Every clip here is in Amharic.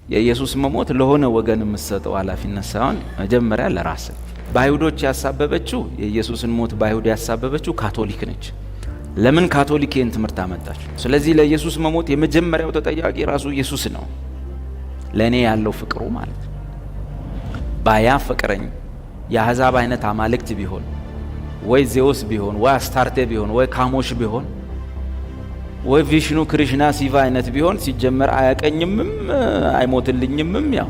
የኢየሱስ መሞት ለሆነ ወገን የምትሰጠው ኃላፊነት ሳይሆን መጀመሪያ ለራስ። በአይሁዶች ያሳበበችው የኢየሱስን ሞት በአይሁድ ያሳበበችው ካቶሊክ ነች። ለምን ካቶሊክ ይህን ትምህርት አመጣች? ስለዚህ ለኢየሱስ መሞት የመጀመሪያው ተጠያቂ ራሱ ኢየሱስ ነው። ለእኔ ያለው ፍቅሩ ማለት ባያፈቅረኝ የአሕዛብ አይነት አማልክት ቢሆን ወይ ዜውስ ቢሆን ወይ አስታርቴ ቢሆን ወይ ካሞሽ ቢሆን ወይ ቪሽኑ ክሪሽና ሲቫ አይነት ቢሆን ሲጀመር አያቀኝምም አይሞትልኝምም። ያው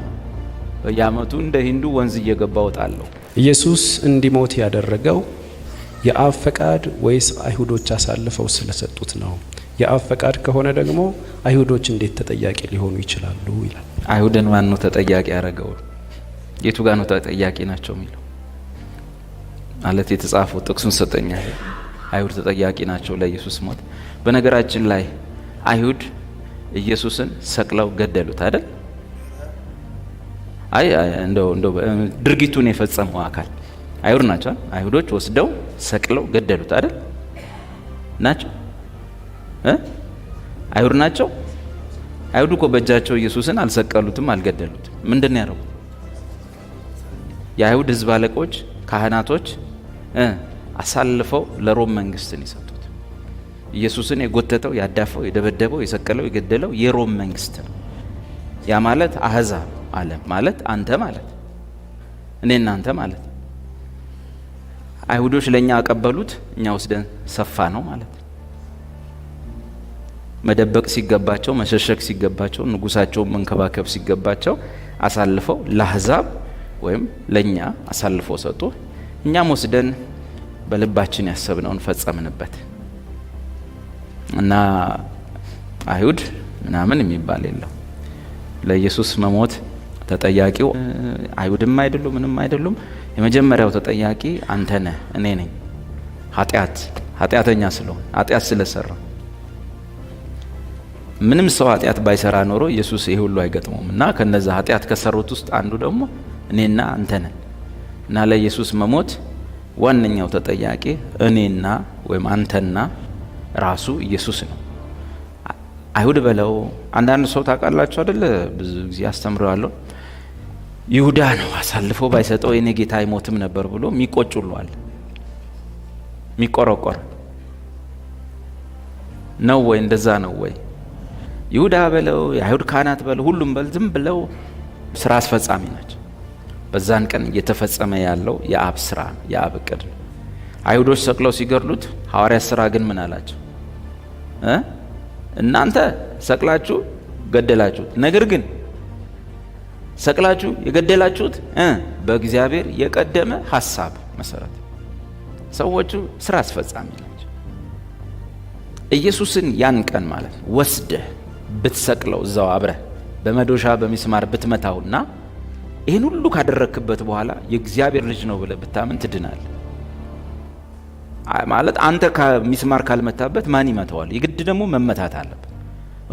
በየዓመቱ እንደ ሂንዱ ወንዝ እየገባ ወጣለሁ። ኢየሱስ እንዲሞት ያደረገው የአብ ፈቃድ ወይስ አይሁዶች አሳልፈው ስለሰጡት ነው? የአብ ፈቃድ ከሆነ ደግሞ አይሁዶች እንዴት ተጠያቂ ሊሆኑ ይችላሉ ይላል። አይሁድን ማን ነው ተጠያቂ ያደረገው? የቱ ጋር ነው ተጠያቂ ናቸው የሚለው? ማለት የተጻፈው ጥቅሱን ሰጠኛል። አይሁድ ተጠያቂ ናቸው ለኢየሱስ ሞት። በነገራችን ላይ አይሁድ ኢየሱስን ሰቅለው ገደሉት አይደል? እንደው ድርጊቱን የፈጸመው አካል አይሁድ ናቸው። አይሁዶች ወስደው ሰቅለው ገደሉት አይደል? ናቸው አይሁድ ናቸው። አይሁድ እኮ በእጃቸው ኢየሱስን አልሰቀሉትም፣ አልገደሉትም። ምንድን ነው ያደረጉት? የአይሁድ ሕዝብ አለቆች፣ ካህናቶች አሳልፈው ለሮም መንግስትን የሰጡት። ኢየሱስን የጎተተው፣ ያዳፈው፣ የደበደበው፣ የሰቀለው፣ የገደለው የሮም መንግስት ነው። ያ ማለት አሕዛብ ዓለም ማለት አንተ ማለት እኔ እናንተ ማለት። አይሁዶች ለኛ አቀበሉት፣ እኛ ወስደን ሰፋ ነው ማለት። መደበቅ ሲገባቸው፣ መሸሸግ ሲገባቸው፣ ንጉሳቸውን መንከባከብ ሲገባቸው አሳልፈው ለአሕዛብ ወይም ለኛ አሳልፈው ሰጡ። እኛም ወስደን በልባችን ያሰብነውን ፈጸምንበት እና አይሁድ ምናምን የሚባል የለው። ለኢየሱስ መሞት ተጠያቂው አይሁድም አይደሉም፣ ምንም አይደሉም። የመጀመሪያው ተጠያቂ አንተ ነህ፣ እኔ ነኝ። ኃጢአተኛ ስለሆነ ኃጢአት ስለሰራ። ምንም ሰው ኃጢአት ባይሰራ ኖሮ ኢየሱስ ይሄ ሁሉ አይገጥመውም። እና ከነዛ ኃጢአት ከሰሩት ውስጥ አንዱ ደግሞ እኔና አንተ ነን። እና ለኢየሱስ መሞት ዋነኛው ተጠያቂ እኔና ወይም አንተና ራሱ ኢየሱስ ነው። አይሁድ በለው አንዳንድ ሰው ታውቃላችሁ አይደል? ብዙ ጊዜ አስተምረዋለሁ። ይሁዳ ነው አሳልፎ ባይሰጠው የኔ ጌታ አይሞትም ነበር ብሎ የሚቆጭሏል፣ የሚቆረቆር ነው ወይ? እንደዛ ነው ወይ? ይሁዳ በለው የአይሁድ ካህናት በለው ሁሉም በል ዝም ብለው ስራ አስፈጻሚ ናቸው። በዛን ቀን እየተፈጸመ ያለው የአብ ስራ ነው፣ የአብ እቅድ ነው። አይሁዶች ሰቅለው ሲገድሉት ሐዋርያት ስራ ግን ምን አላቸው? እናንተ ሰቅላችሁ ገደላችሁት፣ ነገር ግን ሰቅላችሁ የገደላችሁት በእግዚአብሔር የቀደመ ሐሳብ መሰረት። ሰዎቹ ስራ አስፈጻሚ ናቸው። ኢየሱስን ያን ቀን ማለት ነው ወስደህ ብትሰቅለው እዛው አብረህ በመዶሻ በሚስማር ብትመታውና ይህን ሁሉ ካደረክበት በኋላ የእግዚአብሔር ልጅ ነው ብለህ ብታምን ትድናለህ። ማለት አንተ ከሚስማር ካልመታበት ማን ይመታዋል? የግድ ደግሞ መመታት አለበት።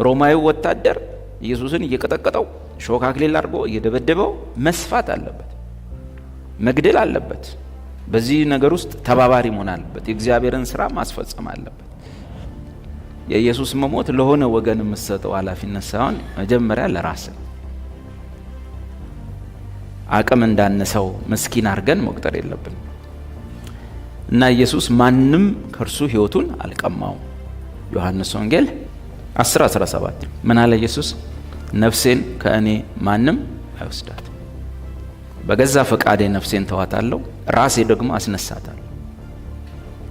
ሮማዊው ወታደር ኢየሱስን እየቀጠቀጠው ሾህ አክሊል አድርጎ እየደበደበው መስፋት አለበት፣ መግደል አለበት። በዚህ ነገር ውስጥ ተባባሪ መሆን አለበት። የእግዚአብሔርን ስራ ማስፈጸም አለበት። የኢየሱስ መሞት ለሆነ ወገን የምትሰጠው ኃላፊነት ሳይሆን መጀመሪያ ለራስ። አቅም እንዳነሰው ምስኪን አድርገን መቁጠር የለብን እና ኢየሱስ ማንም ከእርሱ ህይወቱን አልቀማው። ዮሐንስ ወንጌል 10:17 ምን አለ ኢየሱስ? ነፍሴን ከእኔ ማንም አይወስዳት፣ በገዛ ፈቃዴ ነፍሴን ተዋታለሁ፣ ራሴ ደግሞ አስነሳታለሁ።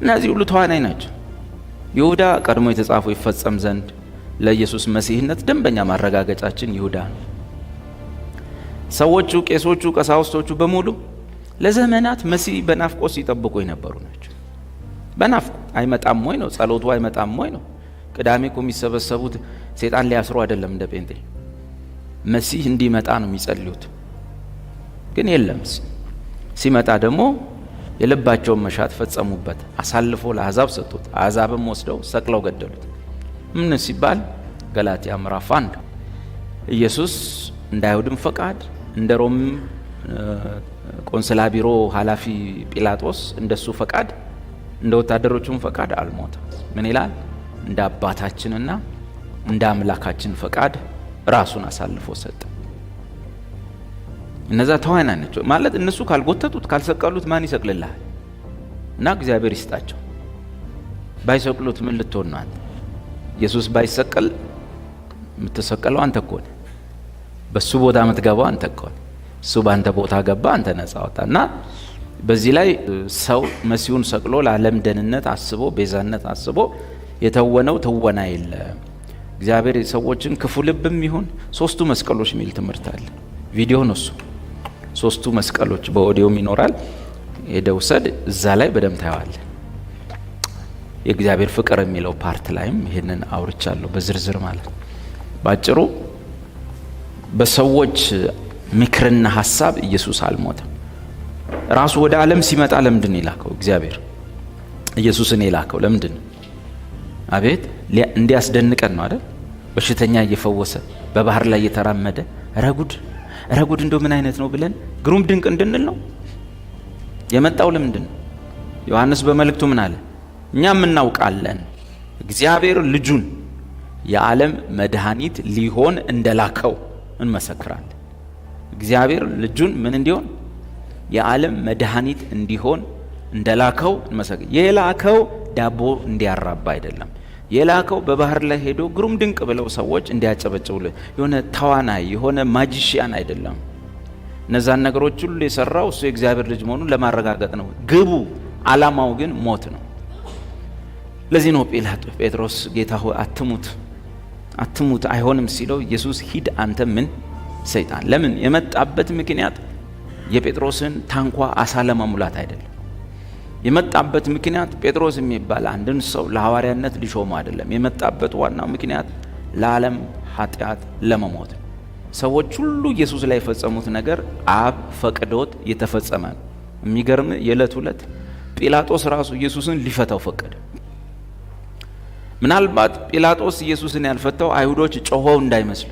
እነዚህ ሁሉ ተዋናይ ናቸው። ይሁዳ ቀድሞ የተጻፈው ይፈጸም ዘንድ ለኢየሱስ መሲህነት ደንበኛ ማረጋገጫችን ይሁዳ ነው። ሰዎቹ፣ ቄሶቹ፣ ቀሳውስቶቹ በሙሉ ለዘመናት መሲህ በናፍቆት ሲጠብቁ የነበሩ ናቸው። በናፍቆት አይመጣም ወይ ነው፣ ጸሎቱ አይመጣም ወይ ነው። ቅዳሜ እኮ የሚሰበሰቡት ሴጣን ሊያስሩ አይደለም እንደ ጴንጤ። መሲህ እንዲመጣ ነው የሚጸልዩት። ግን የለም። ሲመጣ ደግሞ የልባቸውን መሻት ፈጸሙበት፣ አሳልፎ ለአሕዛብ ሰጡት። አሕዛብም ወስደው ሰቅለው ገደሉት። ምን ሲባል ገላትያ ምዕራፍ 1 ኢየሱስ እንደ አይሁድም ፈቃድ እንደ ሮም ቆንስላ ቢሮ ኃላፊ ጲላጦስ እንደሱ ፈቃድ እንደ ወታደሮቹም ፈቃድ አልሞተም። ምን ይላል? እንደ አባታችንና እንደ አምላካችን ፈቃድ ራሱን አሳልፎ ሰጠ። እነዛ ተዋናዮች ናቸው ማለት እነሱ ካልጎተቱት ካልሰቀሉት ማን ይሰቅልልሃል? እና እግዚአብሔር ይስጣቸው። ባይሰቅሉት ምን ልትሆን ነው አንተ? ኢየሱስ ባይሰቀል የምትሰቀለው አንተ እኮ ነህ። በሱ ቦታ የምትገባው አንተ እኮ ነህ። እሱ በአንተ ቦታ ገባ፣ አንተ ነጻ ወጣ። እና በዚህ ላይ ሰው መሲሁን ሰቅሎ ለዓለም ደህንነት አስቦ ቤዛነት አስቦ የተወነው ትወና የለም። እግዚአብሔር ሰዎችን ክፉ ልብም ይሁን ሶስቱ መስቀሎች የሚል ትምህርት አለ። ቪዲዮ ነው እሱ። ሶስቱ መስቀሎች በኦዲዮም ይኖራል። ሄደህ ውሰድ፣ እዛ ላይ በደንብ ታየዋለህ። የእግዚአብሔር ፍቅር የሚለው ፓርት ላይም ይሄንን አውርቻለሁ በዝርዝር ማለት። ባጭሩ በሰዎች ምክርና ሐሳብ ኢየሱስ አልሞተም። ራሱ ወደ ዓለም ሲመጣ ለምንድን ነው የላከው? እግዚአብሔር ኢየሱስን የላከው ለምንድን ነው? አቤት እንዲያስደንቀን ነው አይደል? በሽተኛ እየፈወሰ በባህር ላይ እየተራመደ ረጉድ እንደው ምን አይነት ነው ብለን ግሩም ድንቅ እንድንል ነው የመጣው። ለምንድን ነው? ዮሐንስ በመልእክቱ ምን አለ? እኛም እናውቃለን እግዚአብሔር ልጁን የዓለም መድኃኒት ሊሆን እንደላከው እንመሰክራለን። እግዚአብሔር ልጁን ምን እንዲሆን? የዓለም መድኃኒት እንዲሆን እንደላከው እንመሰክራለን። የላከው ዳቦ እንዲያራባ አይደለም። የላከው በባህር ላይ ሄዶ ግሩም ድንቅ ብለው ሰዎች እንዲያጨበጭቡለት የሆነ ተዋናይ የሆነ ማጂሺያን አይደለም። እነዛን ነገሮች ሁሉ የሰራው እሱ የእግዚአብሔር ልጅ መሆኑን ለማረጋገጥ ነው። ግቡ ዓላማው ግን ሞት ነው። ለዚህ ነው ጴጥሮስ ጌታ ሆይ አትሙት አይሆንም ሲለው ኢየሱስ ሂድ አንተ ምን ሰይጣን። ለምን? የመጣበት ምክንያት የጴጥሮስን ታንኳ አሳ ለመሙላት አይደለም። የመጣበት ምክንያት ጴጥሮስ የሚባል አንድን ሰው ለሐዋርያነት ሊሾሙ አይደለም። የመጣበት ዋናው ምክንያት ለዓለም ኃጢአት ለመሞት። ሰዎች ሁሉ ኢየሱስ ላይ የፈጸሙት ነገር አብ ፈቅዶት የተፈጸመ ነው። የሚገርም የዕለት ሁለት ጲላጦስ ራሱ ኢየሱስን ሊፈታው ፈቀደ። ምናልባት ጲላጦስ ኢየሱስን ያልፈታው አይሁዶች ጮኸው እንዳይመስል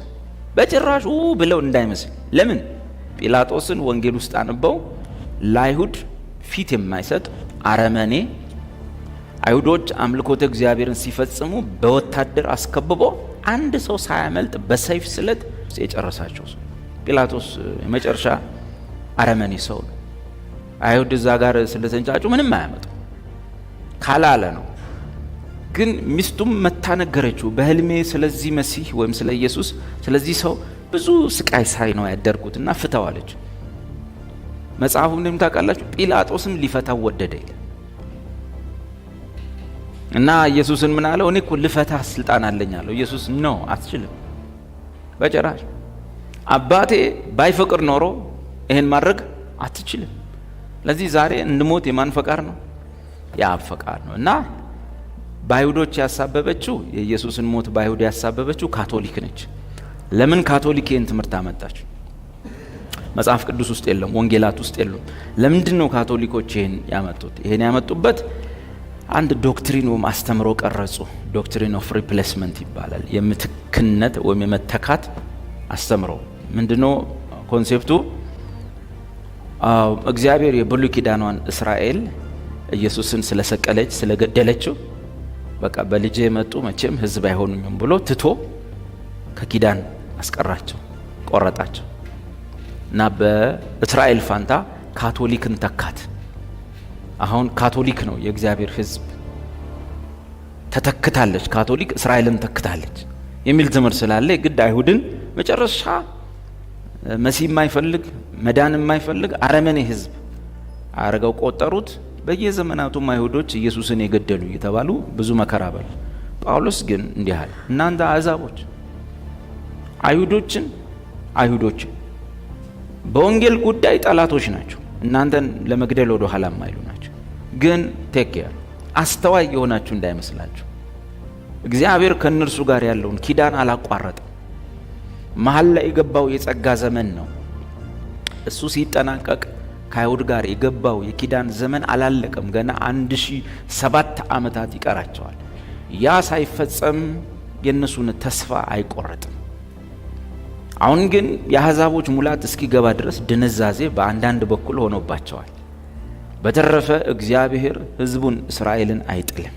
በጭራሽ ብለው እንዳይመስል። ለምን? ጲላጦስን ወንጌል ውስጥ አንበው ለአይሁድ ፊት የማይሰጥ አረመኔ፣ አይሁዶች አምልኮተ እግዚአብሔርን ሲፈጽሙ በወታደር አስከብቦ አንድ ሰው ሳያመልጥ በሰይፍ ስለት የጨረሳቸው ሰው ጲላጦስ የመጨረሻ አረመኔ ሰው ነው። አይሁድ እዛ ጋር ስለተንጫጩ ምንም አያመጡ ካላለ ነው። ግን ሚስቱም መታ ነገረችው በህልሜ ስለዚህ መሲህ ወይም ስለ ኢየሱስ ስለዚህ ሰው ብዙ ስቃይ ሳይ ነው ያደርኩትና ፍታው አለች። መጽሐፉ እንደም ታውቃላችሁ ጲላጦስም ሊፈታው ወደደ እና ኢየሱስን ምን አለው? እኔ እኮ ልፈታ ስልጣን አለኝ አለው። ኢየሱስ ነው አትችልም በጭራሽ። አባቴ ባይፈቅድ ኖሮ ይሄን ማድረግ አትችልም። ለዚህ ዛሬ እንድሞት የማን ፈቃድ ነው? የአብ ፈቃድ ነው። እና በአይሁዶች ያሳበበችው የኢየሱስን ሞት በአይሁድ ያሳበበችው ካቶሊክ ነች። ለምን ካቶሊክ ይህን ትምህርት አመጣች? መጽሐፍ ቅዱስ ውስጥ የለም፣ ወንጌላት ውስጥ የለም። ለምንድን ነው ካቶሊኮች ይህን ያመጡት? ይህን ያመጡበት አንድ ዶክትሪን ወይም አስተምሮ ቀረጹ። ዶክትሪን ኦፍ ሪፕሌስመንት ይባላል። የምትክነት ወይም የመተካት አስተምሮ። ምንድነው ኮንሴፕቱ? እግዚአብሔር የብሉይ ኪዳኗን እስራኤል ኢየሱስን ስለሰቀለች ስለገደለችው በቃ በልጄ የመጡ መቼም ህዝብ አይሆኑም ብሎ ትቶ ከኪዳን አስቀራቸው፣ ቆረጣቸው እና በእስራኤል ፋንታ ካቶሊክን ተካት። አሁን ካቶሊክ ነው የእግዚአብሔር ህዝብ። ተተክታለች ካቶሊክ እስራኤልን ተክታለች የሚል ትምህርት ስላለ ግድ አይሁድን መጨረሻ መሲህ የማይፈልግ መዳን የማይፈልግ አረመኔ ህዝብ አረጋው ቆጠሩት። በየዘመናቱ አይሁዶች ኢየሱስን የገደሉ እየተባሉ ብዙ መከራ በሉ። ጳውሎስ ግን እንዲህ አለ፣ እናንተ አሕዛቦች አይሁዶችን በወንጌል ጉዳይ ጠላቶች ናቸው፣ እናንተን ለመግደል ወደ ኋላ የማይሉ ናቸው። ግን ቴክ ኬር አስተዋይ የሆናችሁ እንዳይመስላችሁ። እግዚአብሔር ከእነርሱ ጋር ያለውን ኪዳን አላቋረጠም። መሀል ላይ የገባው የጸጋ ዘመን ነው። እሱ ሲጠናቀቅ ከአይሁድ ጋር የገባው የኪዳን ዘመን አላለቀም። ገና 1007 ዓመታት ይቀራቸዋል። ያ ሳይፈጸም የእነሱን ተስፋ አይቆረጥም። አሁን ግን የአሕዛቦች ሙላት እስኪገባ ድረስ ድንዛዜ በአንዳንድ በኩል ሆኖባቸዋል። በተረፈ እግዚአብሔር ሕዝቡን እስራኤልን አይጥልም።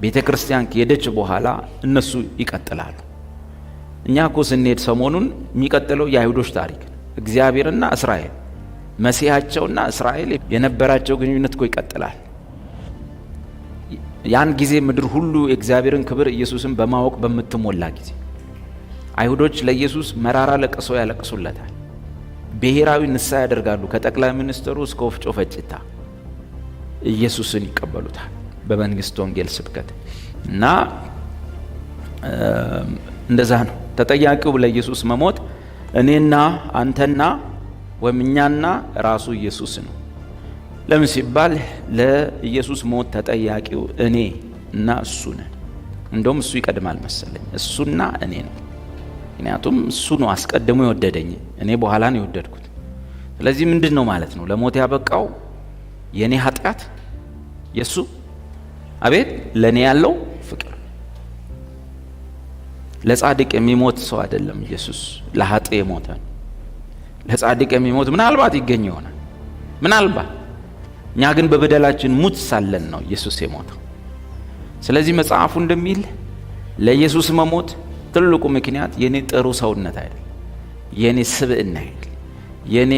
ቤተ ክርስቲያን ከሄደች በኋላ እነሱ ይቀጥላሉ። እኛ እኮ ስንሄድ ሰሞኑን የሚቀጥለው የአይሁዶች ታሪክ እግዚአብሔርና እስራኤል መሲሐቸውና እስራኤል የነበራቸው ግንኙነት እኮ ይቀጥላል። ያን ጊዜ ምድር ሁሉ የእግዚአብሔርን ክብር ኢየሱስን በማወቅ በምትሞላ ጊዜ አይሁዶች ለኢየሱስ መራራ ለቅሶ ያለቅሱለታል። ብሔራዊ ንስሐ ያደርጋሉ። ከጠቅላይ ሚኒስትሩ እስከ ወፍጮ ፈጭታ ኢየሱስን ይቀበሉታል በመንግስት ወንጌል ስብከት እና እንደዛ ነው። ተጠያቂው ለኢየሱስ መሞት እኔና አንተና ወይም እኛና ራሱ ኢየሱስ ነው። ለምን ሲባል ለኢየሱስ ሞት ተጠያቂው እኔ እና እሱ ነን። እንደውም እሱ ይቀድማል መሰለኝ፣ እሱና እኔ ነው። ምክንያቱም እሱ ነው አስቀድሞ የወደደኝ፣ እኔ በኋላ ነው የወደድኩት። ስለዚህ ምንድን ነው ማለት ነው ለሞት ያበቃው? የኔ ኃጢአት፣ የሱ አቤት ለኔ ያለው ፍቅር። ለጻድቅ የሚሞት ሰው አይደለም ኢየሱስ፣ ለኃጥእ የሞተ ነው። ለጻድቅ የሚሞት ምናልባት ይገኝ ይሆናል፣ ምናልባት። እኛ ግን በበደላችን ሙት ሳለን ነው ኢየሱስ የሞተው። ስለዚህ መጽሐፉ እንደሚል ለኢየሱስ መሞት ትልቁ ምክንያት የኔ ጥሩ ሰውነት አይደለም፣ የኔ ስብዕና አይደለም፣ የኔ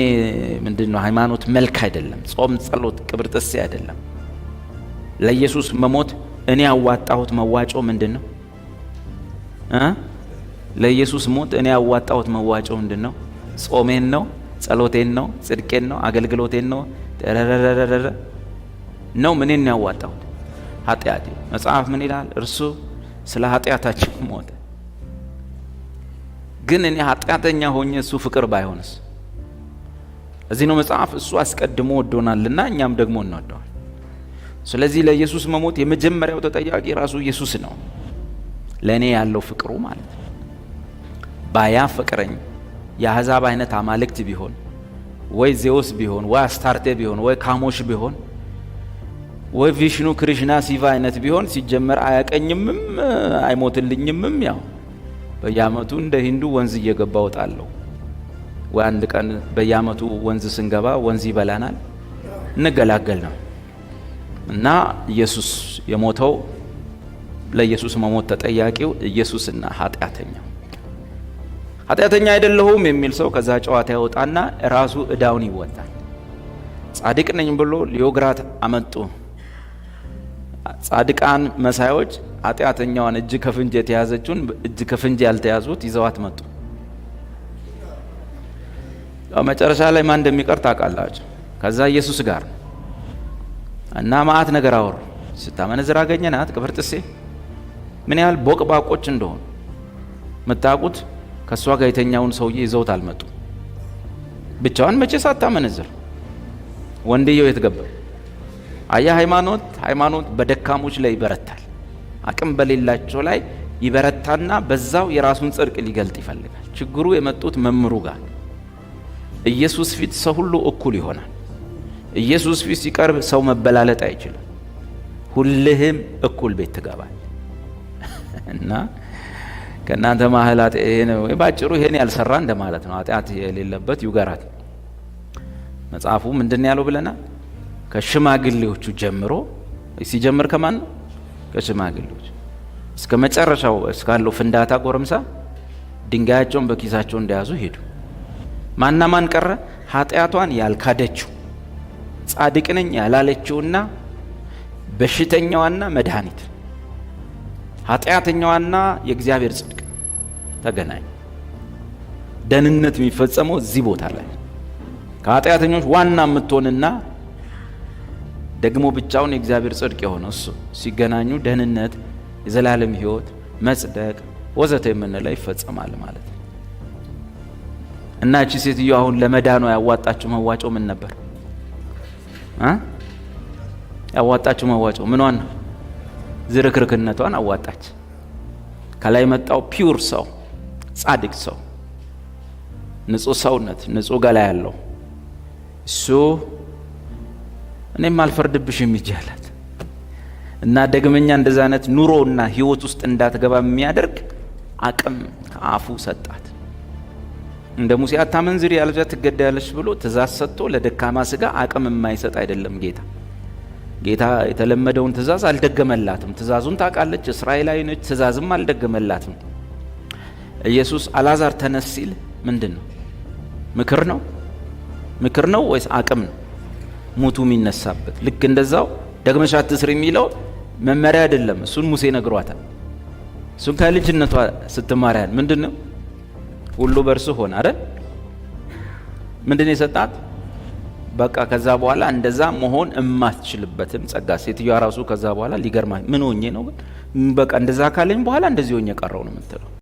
ምንድነው ሃይማኖት መልክ አይደለም፣ ጾም፣ ጸሎት፣ ቅብር ጥሴ አይደለም። ለኢየሱስ መሞት እኔ ያዋጣሁት መዋጮ ምንድነው? ለኢየሱስ ሞት እኔ ያዋጣሁት መዋጮ ምንድነው? ጾሜን ነው? ጸሎቴን ነው? ጽድቄን ነው? አገልግሎቴን ነው? ተረረረረ ነው? ምንን ነው ያዋጣሁት? ኃጢአቴ። መጽሐፍ ምን ይላል? እርሱ ስለ ኃጢአታችን ሞተ። ግን እኔ ኃጢአተኛ ሆኜ እሱ ፍቅር ባይሆንስ? እዚህ ነው መጽሐፍ እሱ አስቀድሞ ወዶናልና እኛም ደግሞ እንወደዋል። ስለዚህ ለኢየሱስ መሞት የመጀመሪያው ተጠያቂ ራሱ ኢየሱስ ነው፣ ለእኔ ያለው ፍቅሩ ማለት ነው። ባያፈቅረኝ የአሕዛብ አይነት አማልክት ቢሆን ወይ ዜውስ ቢሆን ወይ አስታርቴ ቢሆን ወይ ካሞሽ ቢሆን ወይ ቪሽኑ ክሪሽና ሲቫ አይነት ቢሆን ሲጀመር አያቀኝምም አይሞትልኝምም። ያው በየዓመቱ እንደ ሂንዱ ወንዝ እየገባ ወጣለሁ። ወይ አንድ ቀን በየዓመቱ ወንዝ ስንገባ ወንዝ ይበላናል፣ እንገላገል ነው። እና ኢየሱስ የሞተው ለኢየሱስ መሞት ተጠያቂው ኢየሱስና ኃጢአተኛው። ኃጢአተኛ አይደለሁም የሚል ሰው ከዛ ጨዋታ ያወጣና ራሱ እዳውን ይወጣል። ጻድቅ ነኝ ብሎ ሊዮግራት አመጡ። ጻድቃን መሳዮች ኃጢአተኛዋን እጅ ከፍንጅ የተያዘችውን እጅ ከፍንጅ ያልተያዙት ይዘዋት መጡ። መጨረሻ ላይ ማን እንደሚቀር ታውቃላችሁ? ከዛ ኢየሱስ ጋር እና ማአት ነገር አወሩ። ስታመነዝር አገኘናት፣ ቅብር ጥሴ ምን ያህል ቦቅባቆች እንደሆኑ የምታውቁት። ከእሷ ጋር የተኛውን ሰውዬ ይዘውት አልመጡ። ብቻዋን መቼ ሳታመነዝር ወንድየው የት ገባ? አያ ሃይማኖት በደካሞች ላይ ይበረታል፣ አቅም በሌላቸው ላይ ይበረታና በዛው የራሱን ጽድቅ ሊገልጥ ይፈልጋል። ችግሩ የመጡት መምሩ ጋር። ኢየሱስ ፊት ሰው ሁሉ እኩል ይሆናል። ኢየሱስ ፊት ሲቀርብ ሰው መበላለጥ አይችልም። ሁልህም እኩል ቤት ትገባል። እና ከእናንተ ማህላት ይሄን ወይ ባጭሩ ይሄን ያልሰራ እንደማለት ነው። ኃጢአት የሌለበት ይውገራት። መጽሐፉ ምንድን ያለው ብለናል? ከሽማግሌዎቹ ጀምሮ ሲጀምር ከማን ነው? ከሽማግሌዎች እስከ መጨረሻው እስካለው ፍንዳታ ጎረምሳ ድንጋያቸውን በኪሳቸው እንደያዙ ሄዱ። ማና ማን ቀረ? ኃጢአቷን ያልካደችው ጻድቅ ነኝ ያላለችውና በሽተኛዋና መድኃኒት፣ ኃጢአተኛዋና የእግዚአብሔር ጽድቅ ተገናኙ። ደህንነት የሚፈጸመው እዚህ ቦታ ላይ ከኃጢአተኞች ዋና የምትሆንና ደግሞ ብቻውን የእግዚአብሔር ጽድቅ የሆነ እሱ ሲገናኙ ደህንነት፣ የዘላለም ሕይወት፣ መጽደቅ ወዘተ የምንለው ይፈጸማል ማለት ነው። እና እቺ ሴትዮ አሁን ለመዳኗ ያዋጣችው መዋጮ ምን ነበር? ያዋጣችው መዋጮ ምኗን ነው? ዝርክርክነቷን አዋጣች። ከላይ መጣው ፒውር ሰው፣ ጻድቅ ሰው፣ ንጹህ ሰውነት፣ ንጹህ ገላ ያለው እሱ እኔም አልፈርድብሽም ይጃላት እና ደግመኛ እንደዛ አይነት ኑሮና ህይወት ውስጥ እንዳትገባ የሚያደርግ አቅም ከአፉ ሰጣት። እንደ ሙሴ አታመንዝሪ ያለዚያ ትገደያለሽ ብሎ ትእዛዝ ሰጥቶ ለደካማ ስጋ አቅም የማይሰጥ አይደለም ጌታ። ጌታ የተለመደውን ትእዛዝ አልደገመላትም። ትእዛዙን ታውቃለች፣ እስራኤላዊ ነች፣ ትእዛዝም አልደገመላትም። ኢየሱስ አልዓዛር ተነስ ሲል ምንድን ነው? ምክር ነው ወይስ አቅም ነው ሙቱ የሚነሳበት? ልክ እንደዛው ደግመሽ አትስሪ የሚለው መመሪያ አይደለም። እሱን ሙሴ ነግሯታል። እሱን ከልጅነቷ ስትማሪያን ምንድነው ሁሉ በእርሱ ሆነ አይደል? ምንድነው የሰጣት? በቃ ከዛ በኋላ እንደዛ መሆን እማትችልበትን ጸጋ። ሴትዮዋ ራሱ ከዛ በኋላ ሊገርማ ምን ሆኜ ነው ግን በቃ እንደዛ ካለኝ በኋላ እንደዚህ ሆኜ ቀረው ነው የምትለው።